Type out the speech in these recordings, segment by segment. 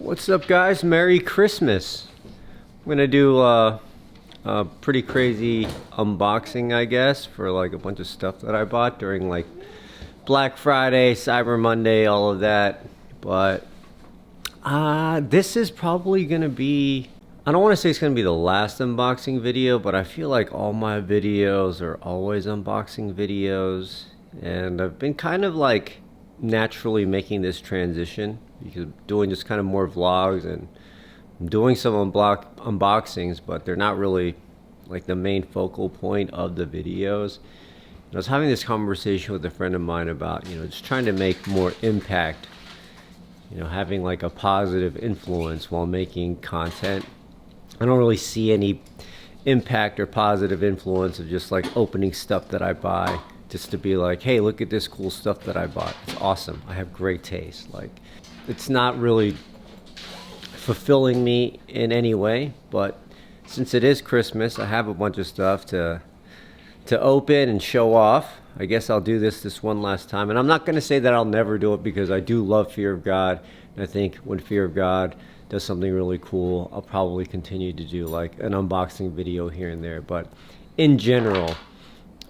What's up, guys? Merry Christmas. I'm gonna do a pretty crazy unboxing, I guess, for like a bunch of stuff that I bought during like Black Friday, Cyber Monday, all of that. But this is probably gonna be, I don't want to say it's gonna be the last unboxing video, but I feel like all my videos are always unboxing videos, and I've been kind of like naturally making this transition because I'm doing just kind of more vlogs, and I'm doing some unboxings, but they're not really like the main focal point of the videos. And I was having this conversation with a friend of mine about, just trying to make more impact, having like a positive influence while making content. I don't really see any impact or positive influence of just like opening stuff that I buy just to be like, hey, look at this cool stuff that I bought. It's awesome. I have great taste. Like, it's not really fulfilling me in any way, but since it is Christmas, I have a bunch of stuff to open and show off. I guess I'll do this one last time. And I'm not going to say that I'll never do it, because I do love Fear of God. And I think when Fear of God does something really cool, I'll probably continue to do like an unboxing video here and there. But in general,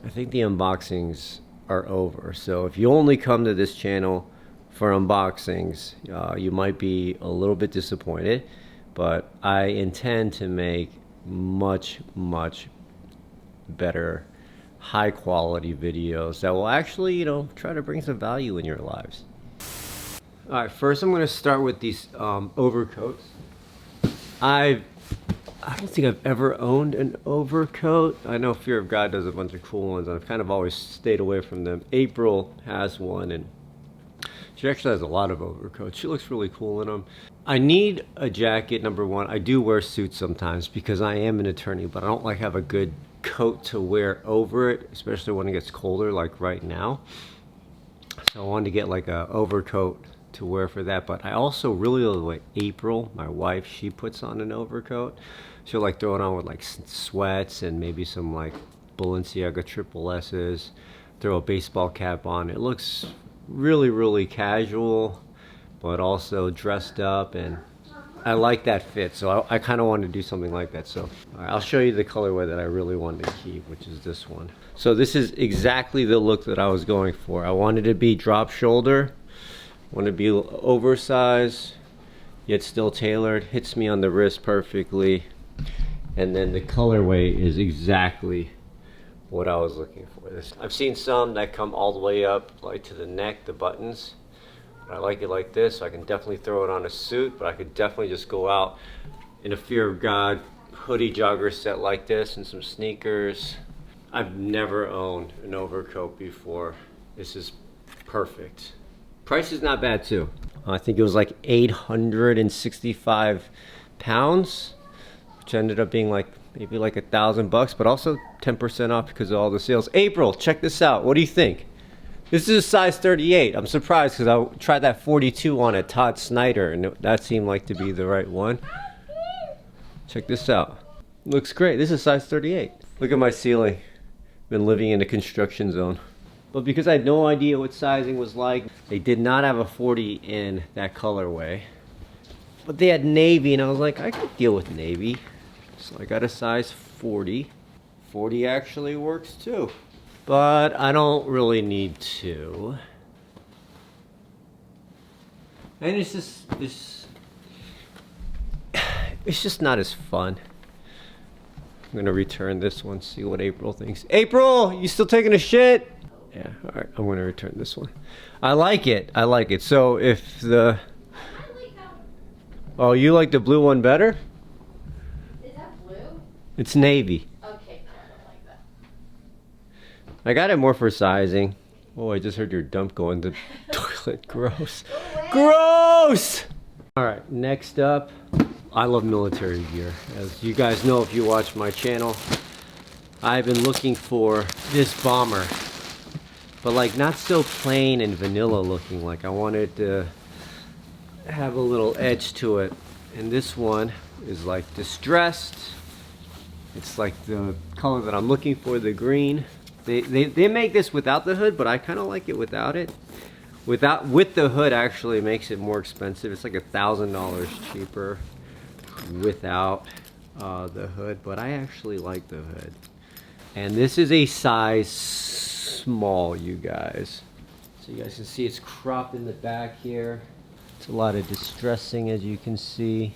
I think the unboxings are over. So if you only come to this channel for unboxings, you might be a little bit disappointed, but I intend to make much better, high quality videos that will actually, try to bring some value in your lives. All right, first I'm going to start with these overcoats. I don't think I've ever owned an overcoat. I know Fear of God does a bunch of cool ones. I've kind of always stayed away from them. April has one, and she actually has a lot of overcoats. She looks really cool in them. I need a jacket, number one. I do wear suits sometimes because I am an attorney, but I don't like have a good coat to wear over it, especially when it gets colder like right now. So I wanted to get like a overcoat to wear for that. But I also really like April, my wife, she puts on an overcoat. She'll like throw it on with like sweats and maybe some like Balenciaga triple S's, throw a baseball cap on. It looks really casual, but also dressed up, and I like that fit. So I kind of want to do something like that. So I'll show you the colorway that I really wanted to keep, which is this one. So this is exactly the look that I was going for. I wanted to be drop shoulder, wanted to be oversized, yet still tailored. Hits me on the wrist perfectly. And then the colorway is exactly what I was looking for. I've seen some that come all the way up like to the neck, the buttons. But I like it like this, so I can definitely throw it on a suit, but I could definitely just go out in a Fear of God hoodie jogger set like this and some sneakers. I've never owned an overcoat before. This is perfect. Price is not bad too. I think it was like 865 pounds, which ended up being like maybe like $1,000, but also 10% off because of all the sales. April, check this out. What do you think? This is a size 38. I'm surprised because I tried that 42 on at Todd Snyder, and that seemed like to be the right one. Check this out. Looks great. This is size 38. Look at my ceiling. Been living in a construction zone. But because I had no idea what sizing was like, they did not have a 40 in that colorway. But they had navy, and I was like, I could deal with navy. So I got a size 40. 40 actually works too. But I don't really need to. And it's just not as fun. I'm gonna return this one, see what April thinks. April, you still taking a shit? Yeah, all right, I'm gonna return this one. I like it. So if the... Oh, you like the blue one better? Is that blue? It's navy. Okay, no, I don't like that. I got it more for sizing. Oh, I just heard your dump go in the toilet. Gross. Gross! Alright, next up, I love military gear. As you guys know if you watch my channel, I've been looking for this bomber. But like not so plain and vanilla looking. Like I wanted to have a little edge to it. And this one is like distressed. It's like the color that I'm looking for, the green. They make this without the hood, but I kind of like it without it. with the hood actually makes it more expensive. It's like $1,000 cheaper without the hood, but I actually like the hood. And this is a size small, you guys. So you guys can see it's cropped in the back here. It's a lot of distressing, as you can see,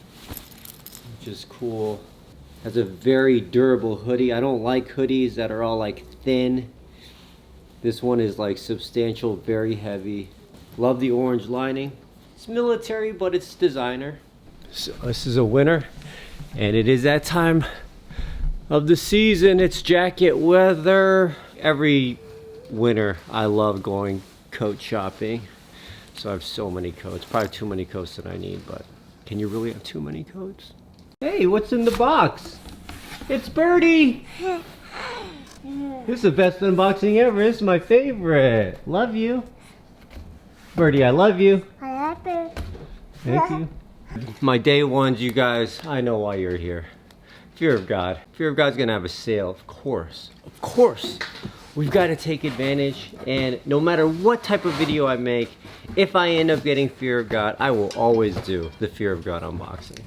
which is cool. Has a very durable hoodie. I don't like hoodies that are all like thin. This one is like substantial, very heavy. Love the orange lining. It's military, but it's designer. So this is a winter, and it is that time of the season. It's jacket weather. Every winter I love going coat shopping. So I have so many coats. Probably too many coats that I need, but can you really have too many coats? Hey, what's in the box? It's Birdie! This is the best unboxing ever. This is my favorite. Love you. Birdie, I love you. I love it. Thank you. My day ones, you guys, I know why you're here. Fear of God. Fear of God's gonna have a sale, of course. Of course. We've got to take advantage, and no matter what type of video I make, if I end up getting Fear of God, I will always do the Fear of God unboxing.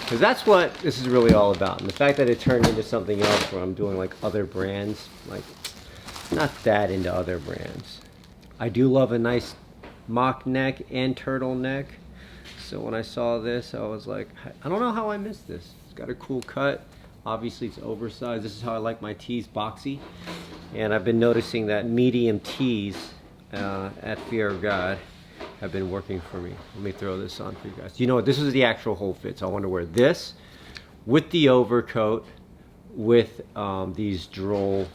Because that's what this is really all about. And the fact that it turned into something else where I'm doing like other brands, like not that into other brands. I do love a nice mock neck and turtleneck. So when I saw this, I was like, I don't know how I missed this. It's got a cool cut. Obviously it's oversized. This is how I like my tees, boxy. And I've been noticing that medium tees at Fear of God have been working for me. Let me throw this on for you guys. You know what? This is the actual whole fit. So I want to wear this with the overcoat with these droll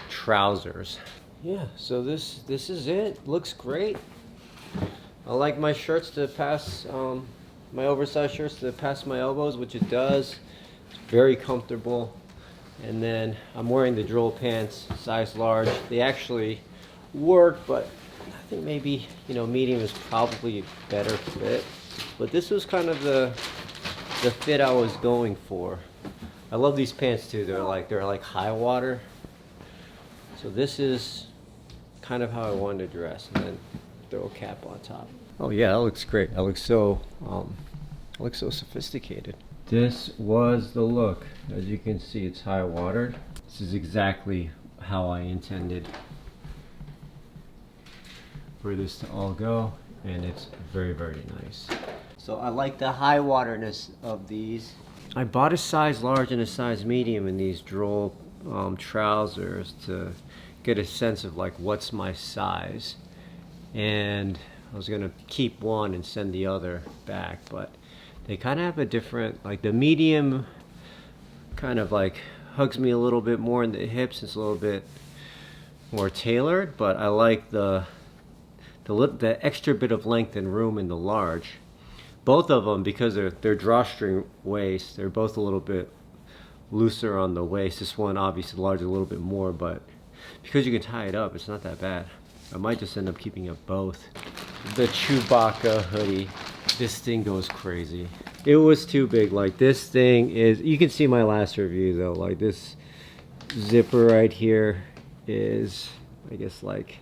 trousers. Yeah, so this is it. Looks great. I like my shirts to pass, my oversized shirts to pass my elbows, which it does. It's very comfortable. And then I'm wearing the droll pants, size large. They actually work, but I think maybe, you know, medium is probably a better fit. But this was kind of the fit I was going for. I love these pants too. They're like high water. So this is kind of how I wanted to dress, and then throw a cap on top. Oh yeah, that looks great. I look so sophisticated. This was the look. As you can see, it's high watered. This is exactly how I intended for this to all go, and it's very, very nice. So I like the high waterness of these. I bought a size large and a size medium in these droll trousers to get a sense of like what's my size, and I was gonna keep one and send the other back, but they kind of have a different, like the medium kind of like hugs me a little bit more in the hips. It's a little bit more tailored, but I like the extra bit of length and room in the large. Both of them, because they're drawstring waist, they're both a little bit looser on the waist. This one obviously large a little bit more, but because you can tie it up, it's not that bad. I might just end up keeping up both. The Chewbacca hoodie. This thing goes crazy. It was too big. Like this thing is, you can see my last review though, like this zipper right here is, I guess, like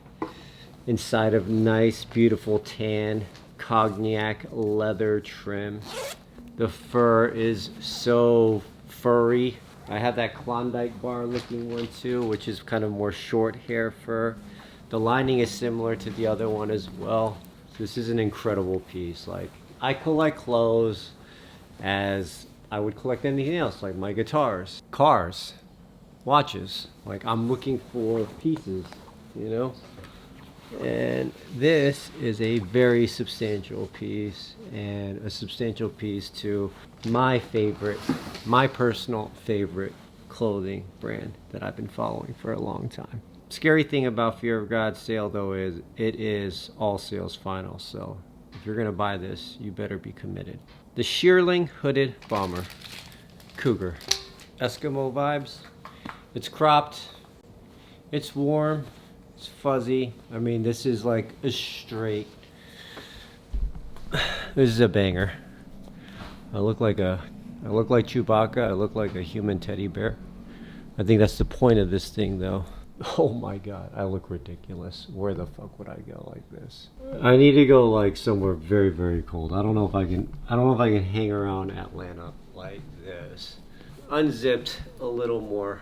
inside of nice beautiful tan cognac leather trim. The fur is so furry. I have that Klondike bar looking one too, which is kind of more short hair fur. The lining is similar to the other one as well. This is an incredible piece. Like, I collect clothes as I would collect anything else, like my guitars, cars, watches. Like, I'm looking for pieces, you know? And this is a very substantial piece, and a substantial piece to my favorite, my personal favorite clothing brand that I've been following for a long time. Scary thing about Fear of God sale though is it is all sales final, so if you're gonna buy this, you better be committed. The Shearling hooded bomber, Cougar, Eskimo vibes. It's cropped, it's warm, it's fuzzy. I mean, this is like a straight, this is a banger. I look like Chewbacca. I look like a human teddy bear. I think that's the point of this thing though. Oh my god, I look ridiculous. Where the fuck would I go like this? I need to go like somewhere very, very cold. I don't know if I can hang around Atlanta like this. Unzipped a little more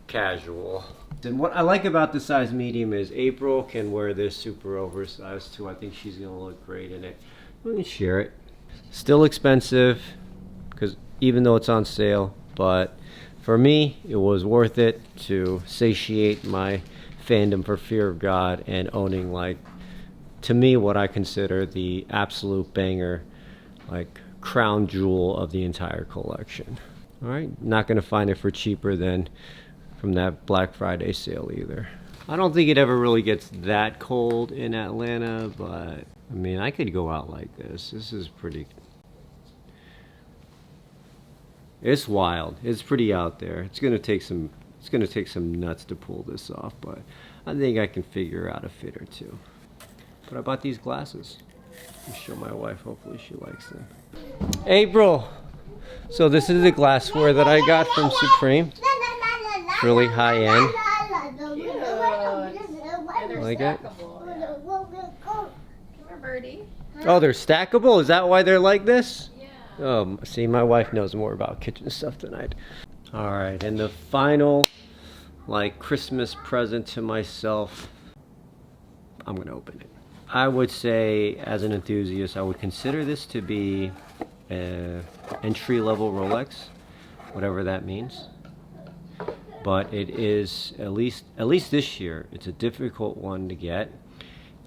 casual. And what I like about the size medium is April can wear this super oversized too. I think she's gonna look great in it. We can share it. Still expensive, because even though it's on sale, but for me, it was worth it to satiate my fandom for Fear of God and owning, like, to me, what I consider the absolute banger, like, crown jewel of the entire collection. All right, not gonna find it for cheaper than from that Black Friday sale either. I don't think it ever really gets that cold in Atlanta, but I mean, I could go out like this. This is pretty. It's wild. It's pretty out there. It's gonna take some nuts to pull this off, but I think I can figure out a fit or two. But I bought these glasses. I'll show my wife. Hopefully she likes them. April. So this is the glassware that I got from Supreme. It's really high end. Like it? Come here, birdie. Oh, they're stackable? Is that why they're like this? See, my wife knows more about kitchen stuff than I do. All right, and the final, like, Christmas present to myself, I'm gonna open it. I would say, as an enthusiast, I would consider this to be an entry-level Rolex, whatever that means. But it is, at least this year, it's a difficult one to get,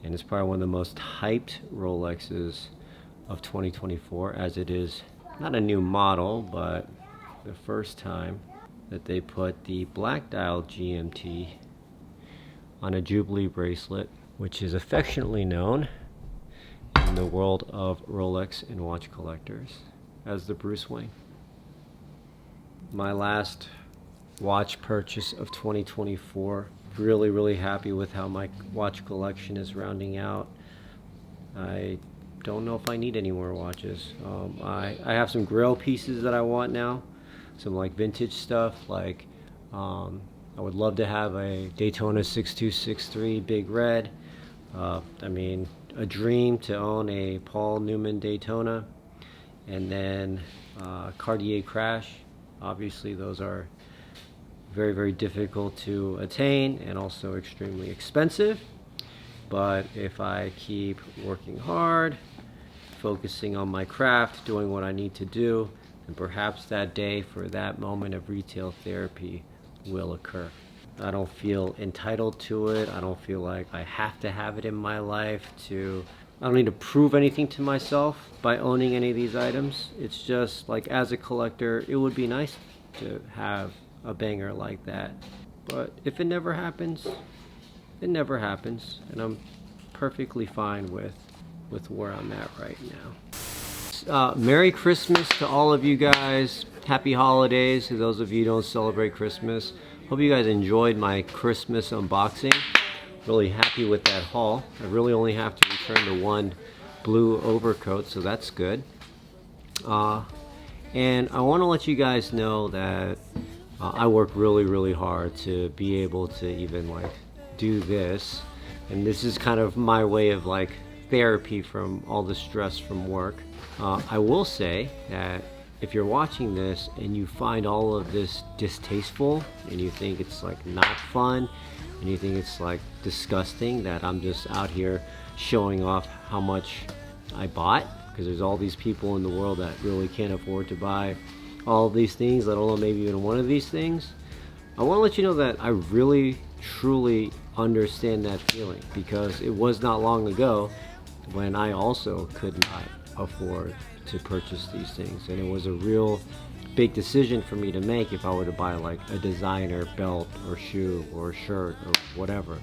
and it's probably one of the most hyped Rolexes of 2024, as it is not a new model, but the first time that they put the black dial GMT on a Jubilee bracelet, which is affectionately known in the world of Rolex and watch collectors as the Bruce Wayne. My last watch purchase of 2024. Really happy with how my watch collection is rounding out. I don't know if I need any more watches. I have some grail pieces that I want now, some like vintage stuff. Like I would love to have a Daytona 6263 Big Red. I mean, a dream to own a Paul Newman Daytona, and then Cartier Crash. Obviously those are very difficult to attain and also extremely expensive. But if I keep working hard, focusing on my craft, doing what I need to do, then perhaps that day for that moment of retail therapy will occur. I don't feel entitled to it. I don't feel like I have to have it in my life I don't need to prove anything to myself by owning any of these items. It's just like, as a collector, it would be nice to have a banger like that. But if it never happens, it never happens, and I'm perfectly fine with where I'm at right now. Merry Christmas to all of you guys. Happy holidays to those of you who don't celebrate Christmas. Hope you guys enjoyed my Christmas unboxing. Really happy with that haul. I really only have to return the one blue overcoat, so that's good. And I want to let you guys know that I work really hard to be able to even like do this, and this is kind of my way of like therapy from all the stress from work. I will say that if you're watching this and you find all of this distasteful and you think it's like not fun and you think it's like disgusting that I'm just out here showing off how much I bought, because there's all these people in the world that really can't afford to buy all of these things, let alone maybe even one of these things, I want to let you know that I really truly understand that feeling, because it was not long ago when I also could not afford to purchase these things, and it was a real big decision for me to make if I were to buy like a designer belt or shoe or shirt or whatever.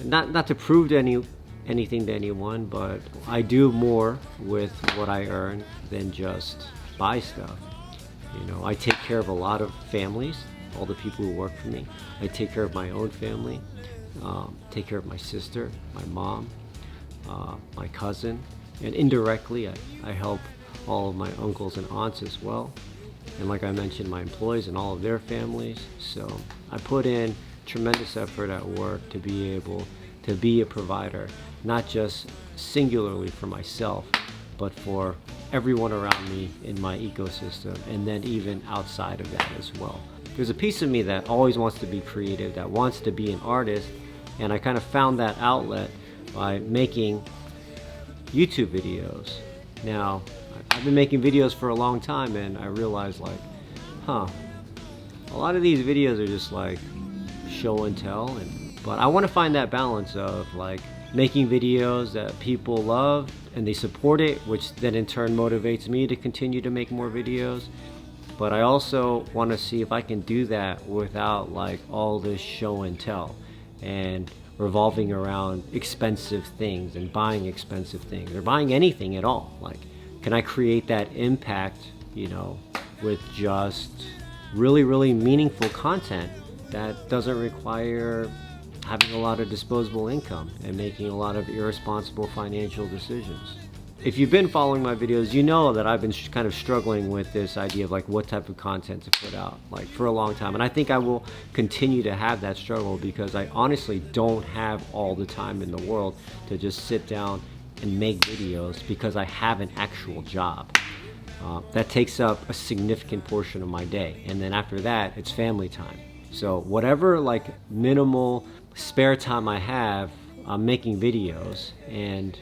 Not to prove to anything to anyone, but I do more with what I earn than just buy stuff. You know, I take care of a lot of families, all the people who work for me. I take care of my own family, take care of my sister, my mom, my cousin, and indirectly I help all of my uncles and aunts as well. and like I mentioned, my employees and all of their families. So I put in tremendous effort at work to be able to be a provider, not just singularly for myself, but for everyone around me in my ecosystem, and then even outside of that as well. There's a piece of me that always wants to be creative, that wants to be an artist, and I kind of found that outlet by making YouTube videos. Now, I've been making videos for a long time, and I realized like, a lot of these videos are just like show and tell, but I want to find that balance of like making videos that people love and they support it, which then in turn motivates me to continue to make more videos. But I also want to see if I can do that without like all this show and tell and revolving around expensive things and buying expensive things or buying anything at all. Like, can I create that impact, you know, with just really, really meaningful content that doesn't require having a lot of disposable income and making a lot of irresponsible financial decisions. If you've been following my videos, you know that I've been kind of struggling with this idea of like what type of content to put out like for a long time. And I think I will continue to have that struggle because I honestly don't have all the time in the world to just sit down and make videos because I have an actual job. That takes up a significant portion of my day. And then after that, it's family time. So whatever like minimal spare time I have, I'm making videos, and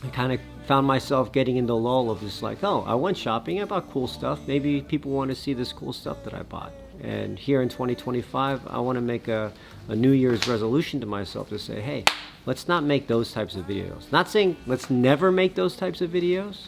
I kind of found myself getting in the lull of just like, oh, I went shopping, I bought cool stuff. Maybe people want to see this cool stuff that I bought. And here in 2025, I want to make a New Year's resolution to myself to say, hey, let's not make those types of videos. Not saying let's never make those types of videos,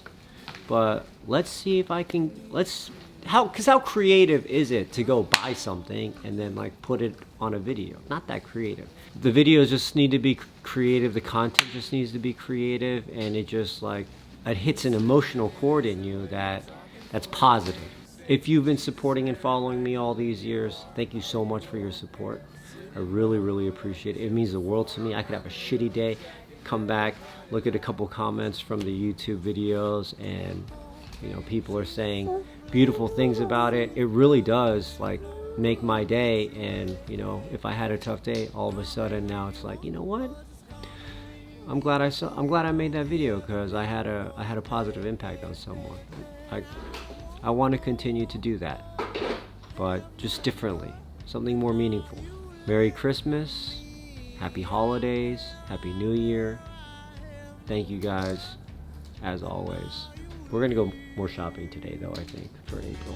but let's see if I can, because how creative is it to go buy something and then like put it on a video? Not that creative. The videos just need to be creative, the content just needs to be creative, and it just like, it hits an emotional chord in you that's positive. If you've been supporting and following me all these years, thank you so much for your support. I really, really appreciate it. It means the world to me. I could have a shitty day, come back, look at a couple comments from the YouTube videos, and you know, people are saying beautiful things about it. It really does like make my day. And you know, if I had a tough day, all of a sudden now it's like, you know what? I'm glad I made that video because I had a positive impact on someone. I want to continue to do that, but just differently, something more meaningful. Merry Christmas, Happy Holidays, Happy New Year. Thank you guys, as always. We're gonna go more shopping today though, I think, for April.